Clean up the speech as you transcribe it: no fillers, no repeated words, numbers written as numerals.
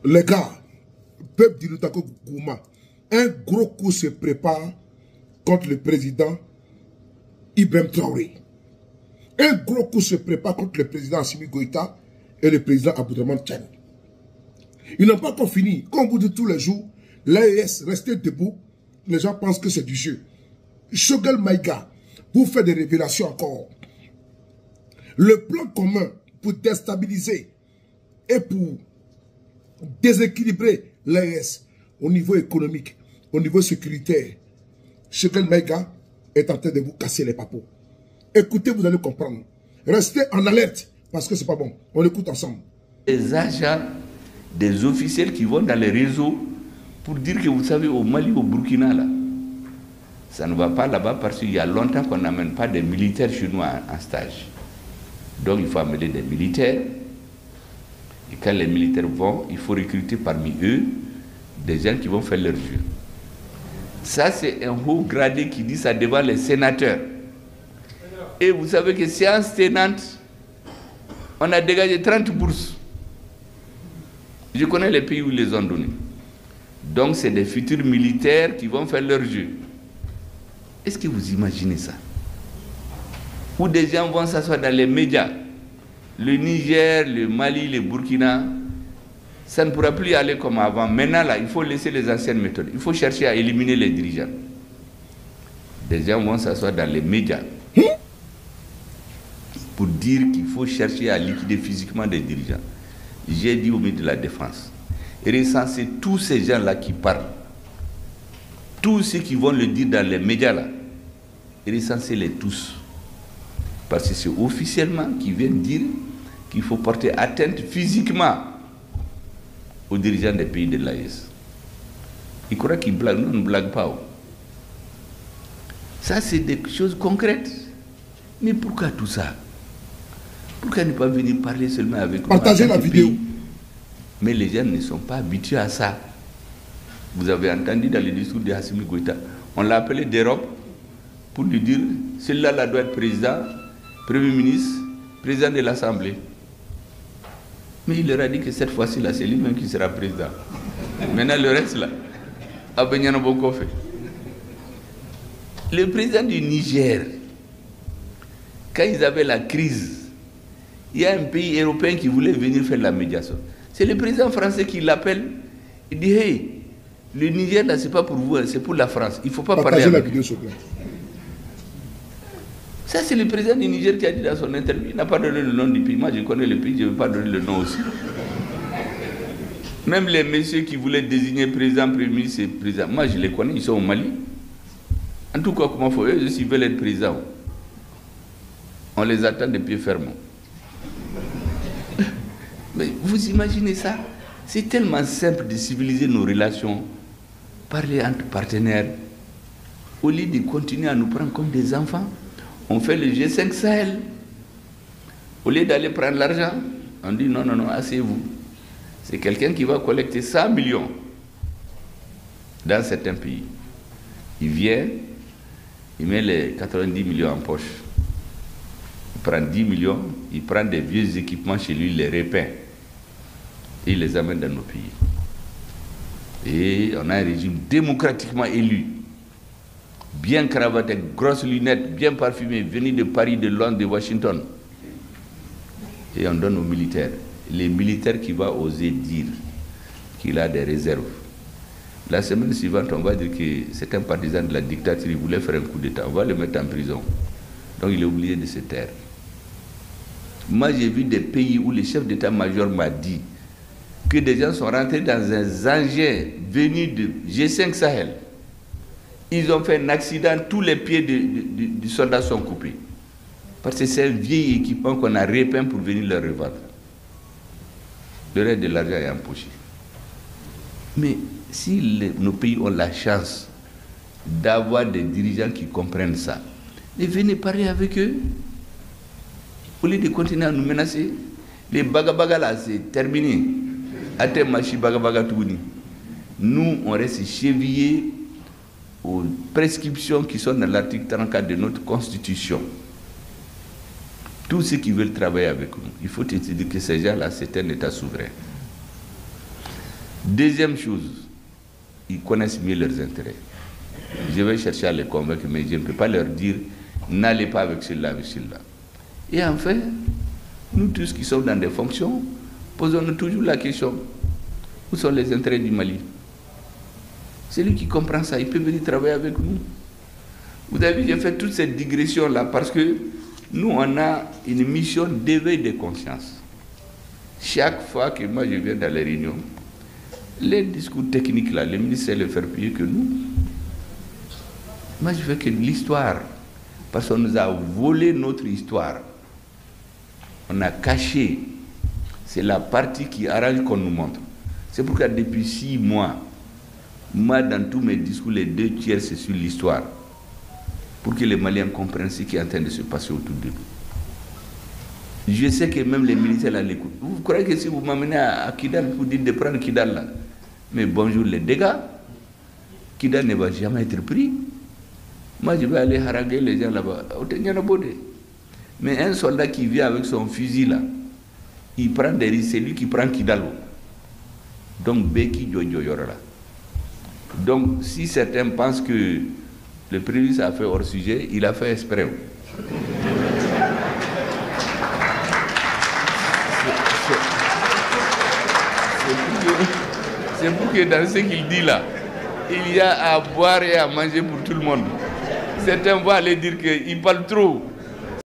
Les gars, peuple d'Irutako Gouma, un gros coup se prépare contre le président Ibrahim Traoré. Un gros coup se prépare contre le président Assimi Goïta et le président Abdourahmane Tchani. Ils n'ont pas encore fini. Comme on vous dit tous les jours, l'AES, restez debout. Les gens pensent que c'est du jeu. Choguel Maïga, pour faire des révélations encore. Le plan commun pour déstabiliser et pour déséquilibrer l'AES au niveau économique, au niveau sécuritaire, Choguel Maïga est en train de vous casser les papos. Écoutez, vous allez comprendre. Restez en alerte, parce que c'est pas bon. On écoute ensemble. Les agents, des officiels qui vont dans les réseaux pour dire que vous savez, au Mali, au Burkina, là, ça ne va pas là-bas parce qu'il y a longtemps qu'on n'amène pas des militaires chinois en stage. Donc il faut amener des militaires. Et quand les militaires vont, il faut recruter parmi eux des gens qui vont faire leur jeu. Ça, c'est un haut gradé qui dit ça devant les sénateurs. Et vous savez que séance tenante, on a dégagé 30 bourses. Je connais les pays où ils les ont donnés. Donc c'est des futurs militaires qui vont faire leur jeu. Est-ce que vous imaginez ça? Où des gens vont s'asseoir dans les médias. Le Niger, le Mali, le Burkina, ça ne pourra plus aller comme avant. Maintenant, là, il faut laisser les anciennes méthodes. Il faut chercher à éliminer les dirigeants. Des gens vont s'asseoir dans les médias pour dire qu'il faut chercher à liquider physiquement des dirigeants. J'ai dit au ministre de la Défense, recenser tous ces gens-là qui parlent, tous ceux qui vont le dire dans les médias là, recensez-les tous. Parce que c'est officiellement qu'ils viennent dire qu'il faut porter atteinte physiquement aux dirigeants des pays de l'AES. Ils croient qu'ils blaguent, nous ne blaguons pas. Ça, c'est des choses concrètes. Mais pourquoi tout ça? Pourquoi ne pas venir parler seulement avec nous? Partagez la vidéo. Mais les gens ne sont pas habitués à ça. Vous avez entendu dans le discours de Assimi Goïta, on l'a appelé d'Europe pour lui dire, celui-là là doit être président, Premier ministre, président de l'Assemblée. Mais il leur a dit que cette fois-ci là, c'est lui-même qui sera président. Maintenant le reste là, Abenyana Bokofe. Le président du Niger, quand ils avaient la crise, il y a un pays européen qui voulait venir faire la médiation. C'est le président français qui l'appelle. Il dit, hey, le Niger, là, c'est pas pour vous, c'est pour la France. Il ne faut pas parler avec la vidéo, s'il vous plaît. Ça, c'est le président du Niger qui a dit dans son interview. Il n'a pas donné le nom du pays. Moi, je connais le pays, je ne vais pas donner le nom aussi. Même les messieurs qui voulaient désigner président, premier ministre et président, moi, je les connais, ils sont au Mali. En tout cas, comment faut eux, s'ils veulent être président, on les attend de pied ferme. Mais vous imaginez ça? C'est tellement simple de civiliser nos relations, parler entre partenaires. Au lieu de continuer à nous prendre comme des enfants, on fait le G5 Sahel. Au lieu d'aller prendre l'argent, on dit non, non, non, asseyez-vous. C'est quelqu'un qui va collecter 100 millions dans certains pays. Il vient, il met les 90 millions en poche. Il prend 10 millions, il prend des vieux équipements chez lui, il les repeint. Et il les amène dans nos pays. Et on a un régime démocratiquement élu, bien cravaté, grosses lunettes, bien parfumé, venu de Paris, de Londres, de Washington. Et on donne aux militaires. Les militaires qui vont oser dire qu'il a des réserves. La semaine suivante, on va dire que c'est un partisan de la dictature, il voulait faire un coup d'État. On va le mettre en prison. Donc il est obligé de se taire. Moi, j'ai vu des pays où le chef d'état-major m'a dit que des gens sont rentrés dans un engin venu de G5 Sahel. Ils ont fait un accident, tous les pieds du soldat sont coupés. Parce que c'est un vieil équipement qu'on a repeint pour venir leur revendre. Le reste de l'argent est empoché. Mais si nos pays ont la chance d'avoir des dirigeants qui comprennent ça, et venez parler avec eux. Au lieu de continuer à nous menacer, les bagabaga là, c'est terminé. Nous, on reste chevillés aux prescriptions qui sont dans l'article 34 de notre Constitution. Tous ceux qui veulent travailler avec nous, il faut te dire que ces gens-là, c'est un État souverain. Deuxième chose, ils connaissent mieux leurs intérêts. Je vais chercher à les convaincre, mais je ne peux pas leur dire n'allez pas avec celui-là, avec celui-là. Et enfin, nous tous qui sommes dans des fonctions, posons-nous toujours la question, où sont les intérêts du Mali? Celui qui comprend ça, il peut venir travailler avec nous. Vous avez vu, j'ai fait toute cette digression-là parce que nous, on a une mission d'éveil de conscience. Chaque fois que moi je viens dans les réunions, les discours techniques là, le ministre sait le faire mieux que nous. Moi je veux que l'histoire, parce qu'on nous a volé notre histoire, on a caché, c'est la partie qui arrange qu'on nous montre. C'est pourquoi depuis 6 mois, moi dans tous mes discours, les 2 tiers c'est sur l'histoire, pour que les Maliens comprennent ce qui est en train de se passer autour de nous. Je sais que même les militaires là l'écoutent. Vous croyez que si vous m'amenez à Kidal, vous dites de prendre Kidal là, mais bonjour les dégâts, Kidal ne va jamais être pris. Moi je vais aller haranguer les gens là-bas. Mais un soldat qui vient avec son fusil là, il prend des risques, c'est lui qui prend Kidal. Donc Beki Jojo Yorala. Donc si certains pensent que le président a fait hors sujet, il a fait exprès. C'est pour que dans ce qu'il dit là, il y a à boire et à manger pour tout le monde. Certains vont aller dire qu'il parle trop.